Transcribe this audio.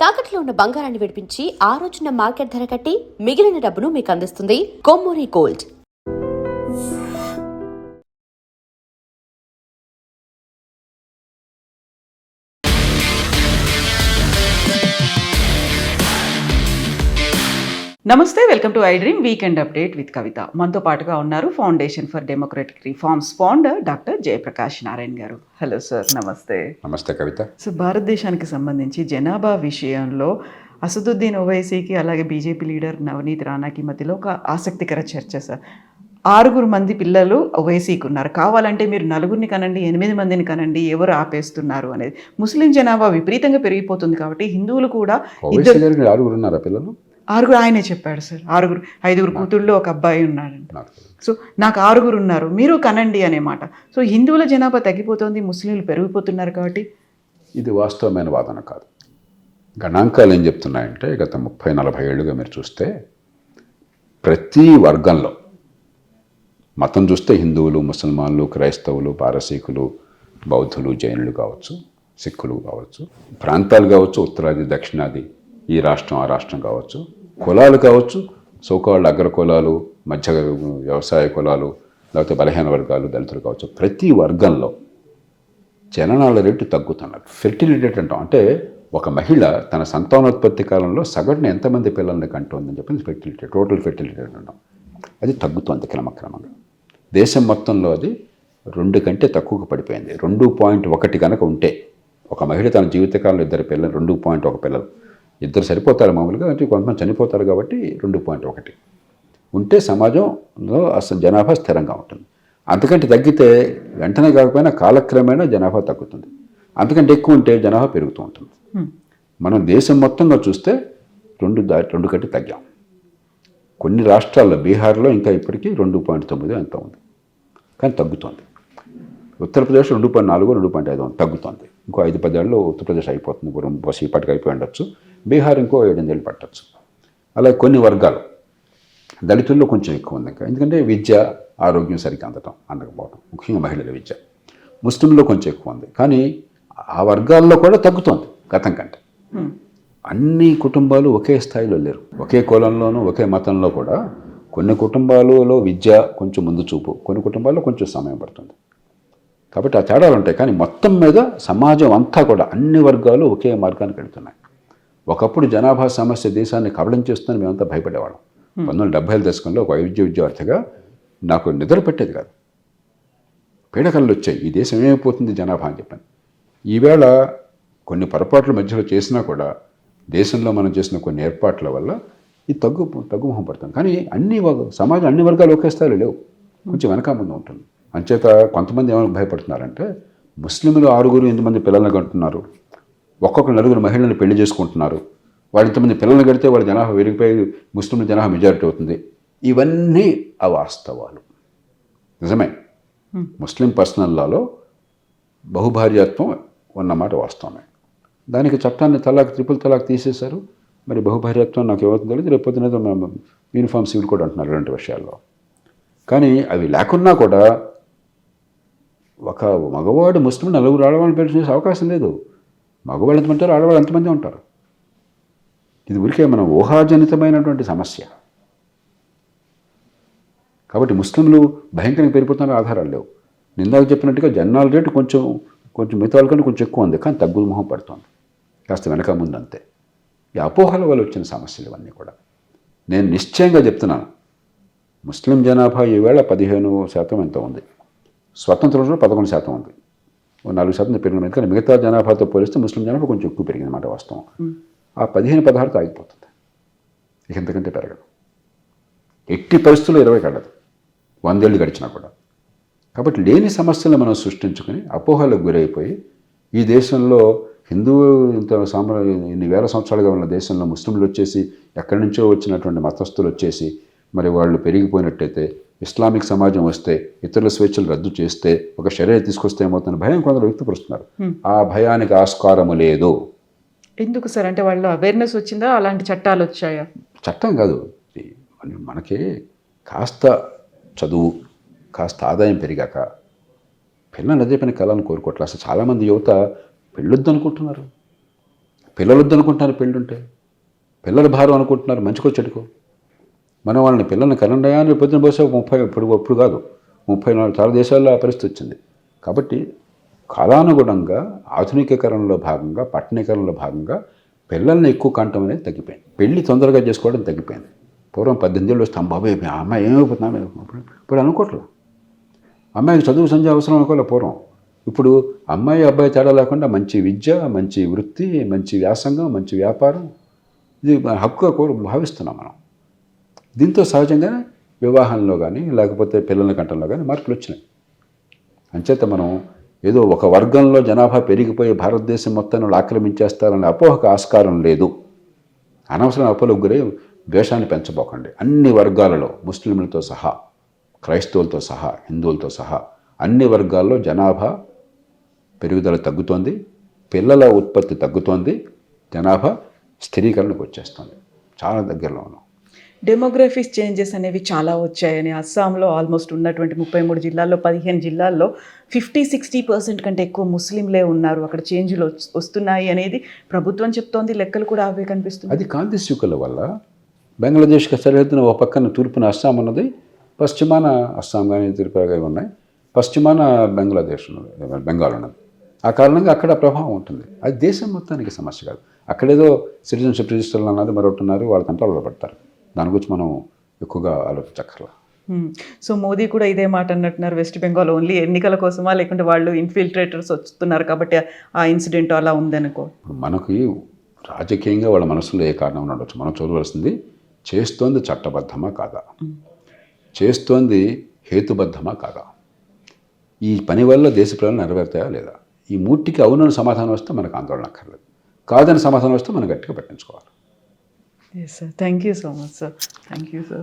తాకట్లో ఉన్న బంగారాన్ని విడిపించి ఆ రోజున మార్కెట్ ధర కట్టి మిగిలిన డబ్బును మీకు అందిస్తుంది కొమ్మూరి గోల్డ్. నమస్తే, welcome to I dream weekend update with Kavitha. మనతో పాటుగా ఉన్నారు foundation for democratic reforms founder doctor Jayaprakash Narayana గారు. హలో సార్, నమస్తే. నమస్తే కవిత. సో భారతదేశానికి సంబంధించి జనాభా విషయంలో అసదుద్దీన్ ఓవైసీకి అలాగే బీజేపీ లీడర్ నవనీత్ రాణాకి మధ్యలో ఒక ఆసక్తికర చర్చ సార్. 6 మంది పిల్లలు ఓవైసీకి ఉన్నారు, కావాలంటే మీరు 4 కనండి, 8 మందిని కనండి, ఎవరు ఆపేస్తున్నారు అనేది. ముస్లిం జనాభా విపరీతంగా పెరిగిపోతుంది కాబట్టి హిందువులు కూడా 6 ఉన్నారా పిల్లలు? 6 ఆయనే చెప్పాడు సార్. 5 కూతుళ్ళు, ఒక అబ్బాయి ఉన్నాడంట. సో నాకు 6 ఉన్నారు, మీరు కనండి అనే మాట. సో హిందువుల జనాభా తగ్గిపోతుంది, ముస్లింలు పెరిగిపోతున్నారు కాబట్టి ఇది వాస్తవమైన వాదన కాదు. గణాంకాలు ఏం చెప్తున్నాయంటే గత 30-40 ఏళ్ళుగా మీరు చూస్తే ప్రతి వర్గంలో మతం చూస్తే హిందువులు, ముసల్మాన్లు, క్రైస్తవులు, పారసీకులు, బౌద్ధులు, జైనులు కావచ్చు, సిక్కులు కావచ్చు, ప్రాంతాలు కావచ్చు, ఉత్తరాది దక్షిణాది, ఈ రాష్ట్రం ఆ రాష్ట్రం కావచ్చు, కులాలు కావచ్చు, సోకాళ్ళు అగ్ర కులాలు, మధ్య వ్యవసాయ కులాలు, లేకపోతే బలహీన వర్గాలు, దళితులు కావచ్చు, ప్రతి వర్గంలో జననాల రేటు తగ్గుతున్నది. ఫెర్టిలిటీ రేట్ అంటాం. అంటే ఒక మహిళ తన సంతానోత్పత్తి కాలంలో సగటున ఎంతమంది పిల్లల్ని కంటుందని చెప్పి ఫెర్టిలిటీ, టోటల్ ఫెర్టిలిటీ రేట్ అంటాం. అది తగ్గుతుంది క్రమక్రమంగా. దేశం మొత్తంలో అది 2 కంటే తక్కువగా పడిపోయింది. 2.1 కనుక ఉంటే ఒక మహిళ తన జీవితకాలంలో 2 పిల్లలు, 2.1 పిల్లలు, 2 సరిపోతారు మామూలుగా, అంటే కొంతమంది చనిపోతారు కాబట్టి 2.1 ఉంటే సమాజంలో అసలు జనాభా స్థిరంగా ఉంటుంది. అంతకంటే తగ్గితే వెంటనే కాకపోయినా కాలక్రమేణా జనాభా తగ్గుతుంది. అంతకంటే ఎక్కువ ఉంటే జనాభా పెరుగుతూ ఉంటుంది. మనం దేశం మొత్తంగా చూస్తే 2 కంటే తగ్గాం. కొన్ని రాష్ట్రాల్లో, బీహార్లో ఇంకా ఇప్పటికీ 2.9 ఎంత ఉంది, కానీ తగ్గుతుంది. ఉత్తరప్రదేశ్ 2.4, 2.5 తగ్గుతుంది. ఇంకో 5-10 ఏళ్ళలో ఉత్తరప్రదేశ్ అయిపోతుంది, బస్ ఇప్పటికి అయిపోయి ఉండొచ్చు. బీహార్ ఇంకో 7-8 ఏళ్ళు పట్టచ్చు. అలాగే కొన్ని వర్గాలు, దళితుల్లో కొంచెం ఎక్కువ ఉంది ఇంకా, ఎందుకంటే విద్య, ఆరోగ్యం సరిగ్గా అందకపోవడం, ముఖ్యంగా మహిళల విద్య. ముస్లింలో కొంచెం ఎక్కువ ఉంది, కానీ ఆ వర్గాల్లో కూడా తగ్గుతోంది గతం కంటే. అన్ని కుటుంబాలు ఒకే స్థాయిలో లేరు. ఒకే కులంలోనూ ఒకే మతంలో కూడా కొన్ని కుటుంబాలలో విద్య కొంచెం ముందు చూపు, కొన్ని కుటుంబాల్లో కొంచెం సమయం పడుతుంది. కాబట్టి ఆ తేడాలు ఉంటాయి. కానీ మొత్తం మీద సమాజం అంతా కూడా అన్ని వర్గాలు ఒకే మార్గానికి వెళ్తున్నాయి. ఒకప్పుడు జనాభా సమస్య దేశాన్ని కబళించేస్తుందని మేమంతా భయపడేవాళ్ళం. 1970ల దశకంలో ఒక వైద్య విద్యార్థిగా నాకు నిద్ర పెట్టేది కాదు. పీడకలు వచ్చాయి, ఈ దేశం ఏమైపోతుంది జనాభా అని చెప్పాను. ఈవేళ కొన్ని పొరపాట్ల మధ్యలో చేసినా కూడా దేశంలో మనం చేసిన కొన్ని ఏర్పాట్ల వల్ల ఈ తగ్గుముఖం పడుతుంది. కానీ సమాజం అన్ని వర్గాలు ఒకే స్థాయిలో లేవు, కొంచెం వెనక ముందు ఉంటుంది. అంచేత కొంతమంది ఏమైనా భయపడుతున్నారంటే ముస్లింలు 8 మంది పిల్లల్ని కంటున్నారు, ఒక్కొక్క 4 మహిళలను పెళ్లి చేసుకుంటున్నారు, వాళ్ళు ఇంతమంది పిల్లల్ని కడితే వాళ్ళ జనాభా పెరిగిపోయి ముస్లింల జనాభా మెజారిటీ అవుతుంది. ఇవన్నీ అవాస్తవాలు. నిజమే, ముస్లిం పర్సనల్ లాలో బహుభార్యాత్వం ఉన్నమాట వాస్తవమే. దానికి చట్టాన్ని ట్రిపుల్ తలాక్ తీసేశారు. మరి బహుభార్యాత్వం నాకు ఏమవుతుందో తెలియదు. రేపొద్దున యూనిఫామ్ సివిల్ కోడ్ అంటున్నారు 2 విషయాల్లో. కానీ అవి లేకున్నా కూడా ఒక మగవాడు ముస్లిం 4 ఆడవాళ్ళని పెళ్లి చేసే అవకాశం లేదు. మగవాళ్ళు ఎంతమంది ఉంటారు, ఆడవాళ్ళు ఎంతమంది ఉంటారు. ఇది ఊరికే మనం ఊహాజనితమైనటువంటి సమస్య. కాబట్టి ముస్లింలు భయంకరంగా పెరిగిపోతున్న ఆధారాలు లేవు. నిందాక చెప్పినట్టుగా జనాల రేటు కొంచెం మిగతా వాళ్ళకంటే కొంచెం ఎక్కువ ఉంది, కానీ తగ్గుముఖం పడుతుంది, కాస్త వెనక ముందు అంతే. ఈ అపోహల వల్ల వచ్చిన సమస్యలు ఇవన్నీ కూడా. నేను నిశ్చయంగా చెప్తున్నాను, ముస్లిం జనాభా ఈవేళ 15% ఎంత ఉంది, స్వతంత్ర రోజుల్లో 11% ఉంది, 4% పెరిగిన. కానీ మిగతా జనాభాతో పోలిస్తే ముస్లిం జనాభా కొంచెం ఎక్కువ పెరిగింది అన్నమాట వాస్తవం. ఆ 15-16 ఆగిపోతుంది, ఇక ఎంతకంటే పెరగదు. ఎట్టి పరిస్థితుల్లో 20 కడదు, 100 ఏళ్ళు గడిచినా కూడా. కాబట్టి లేని సమస్యలు మనం సృష్టించుకొని అపోహలకు గురైపోయి ఈ దేశంలో హిందువు ఇన్ని వేల సంవత్సరాలుగా ఉన్న దేశంలో ముస్లింలు వచ్చేసి ఎక్కడి నుంచో వచ్చినటువంటి మతస్థులు వచ్చేసి మరి వాళ్ళు పెరిగిపోయినట్టయితే, ఇస్లామిక్ సమాజం వస్తే, ఇతరుల స్వేచ్ఛలు రద్దు చేస్తే, ఒక షరియా తీసుకొస్తే ఏమవుతున్న భయం కొందరు వ్యక్తపరుస్తున్నారు. ఆ భయానికి ఆస్కారము లేదు. ఎందుకు సార్? అంటే వాళ్ళు అవేర్నెస్ వచ్చిందా, అలాంటి చట్టాలు వచ్చాయా? చట్టం కాదు, మనకి కాస్త చదువు, కాస్త ఆదాయం పెరిగాక పిల్లలు అదే పని కళను కోరుకోవట్లేదు. అసలు చాలామంది యువత పెళ్ళొద్దు అనుకుంటున్నారు. పిల్లలు వద్దనుకుంటున్నారు పెళ్ళి ఉంటే, పిల్లల భారం అనుకుంటున్నారు మంచికో చెడుకో. మనం వాళ్ళని పిల్లల్ని కనండయాన్ని పొద్దున పోసే 30 ఇప్పుడు కాదు 34 చాలా దేశాల్లో ఆ పరిస్థితి వచ్చింది. కాబట్టి కాలానుగుణంగా ఆధునికీకరణలో భాగంగా పట్టణీకరణలో భాగంగా పిల్లల్ని ఎక్కువ కంటం అనేది తగ్గిపోయింది. పెళ్ళి తొందరగా చేసుకోవడం తగ్గిపోయింది. పూర్వం 18 ఏళ్ళు వస్తే బాబాయ్ ఆ అమ్మాయి ఏమైపోతున్నా ఇప్పుడు అనుకోవట్లే. అమ్మాయికి చదువు సంధ్య అవసరం అనుకోలే పూర్వం. ఇప్పుడు అమ్మాయి అబ్బాయి తేడా లేకుండా మంచి విద్య, మంచి వృత్తి, మంచి వ్యాసంగం, మంచి వ్యాపారం, ఇది హక్కుగా భావిస్తున్నాం మనం. దీంతో సహజంగానే వివాహంలో కానీ లేకపోతే పిల్లల కంటంలో కానీ మార్పులు వచ్చినాయి. అంచేత మనం ఏదో ఒక వర్గంలో జనాభా పెరిగిపోయి భారతదేశం మొత్తాన్ని ఆక్రమించేస్తారనే అపోహకు ఆస్కారం లేదు. అనవసరం అపోహలకు గురై ద్వేషాన్ని పెంచబోకండి. అన్ని వర్గాలలో ముస్లింలతో సహా, క్రైస్తవులతో సహా, హిందువులతో సహా అన్ని వర్గాల్లో జనాభా పెరుగుదల తగ్గుతోంది, పిల్లల ఉత్పత్తి తగ్గుతోంది, జనాభా స్థిరీకరణకు వచ్చేస్తుంది. చాలా దగ్గరలో ఉన్నాం. డెమోగ్రఫీస్ చేంజెస్ అనేవి చాలా వచ్చాయని అస్సాంలో ఆల్మోస్ట్ ఉన్నటువంటి 33 జిల్లాల్లో 15 జిల్లాల్లో 50-60% కంటే ఎక్కువ ముస్లింలే ఉన్నారు. అక్కడ చేంజ్లు వస్తున్నాయి అనేది ప్రభుత్వం చెప్తోంది, లెక్కలు కూడా అవే కనిపిస్తుంది. అది కాంతిశూకుల వల్ల బంగ్లాదేశ్కి సరిహద్దున ఒక పక్కన తూర్పున అస్సాం ఉన్నది, పశ్చిమాన అస్సాం కానీ త్రిపుర కానీ ఉన్నాయి, పశ్చిమాన బంగ్లాదేశ్ ఉన్నది, బెంగాల్ ఉన్నది. ఆ కారణంగా అక్కడ ప్రభావం ఉంటుంది. అది దేశం మొత్తానికి సమస్య కాదు. అక్కడేదో సిటిజన్షిప్ రిజిస్టర్లు అన్నది మరొకటి ఉన్నారు, వాళ్ళ కంట్రోల్లో పడతారు. దాని గురించి మనం ఎక్కువగా ఆలోచించక్కర్లా. సో మోదీ కూడా ఇదే మాట అన్నట్టున్నారు, వెస్ట్ బెంగాల్ ఓన్లీ ఎన్నికల కోసమా లేకుంటే వాళ్ళు ఇన్ఫిల్ట్రేటర్స్ వస్తున్నారు కాబట్టి ఆ ఇన్సిడెంట్ అలా ఉందనుకో. మనకి రాజకీయంగా వాళ్ళ మనసులో ఏ కారణం ఉండొచ్చు. మనం చూడవలసింది చేస్తోంది చట్టబద్ధమా కాదా, చేస్తోంది హేతుబద్ధమా కాదా, ఈ పని వల్ల దేశ ప్రజలు నెరవేరుతాయా లేదా. ఈ మూటికి అవునని సమాధానం వస్తే మనకు ఆందోళన అక్కర్లేదు, కాదని సమాధానం వస్తే మనం గట్టిగా పట్టించుకోవాలి. Yes, sir. Thank you so much, sir. Thank you, sir.